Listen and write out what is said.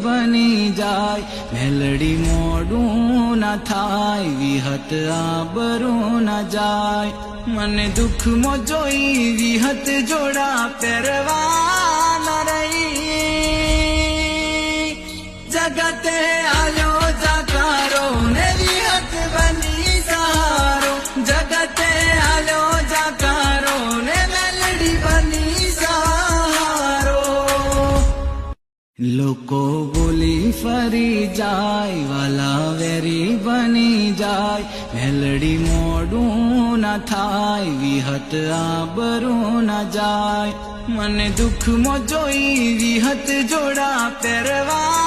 બની જાય મેલડી મોડું ના થાય વિહત આબરૂ ના જાય મને દુઃખમાં જોઈ વિહત જોડા પહેરવા ન રહી જગતે આલ્યો જાકારો ને વિહત બની સહારો જગતે આલ્યો જાકારો ને મેલડી બની સહારો લોકો બોલી ફરી જાય વાલા વેરી બની જાય મેલડી મોડું ના થાય વિહત આબરૂ ના જાય મને દુઃખમાં જોઈ વિહત જોડા પહેરવા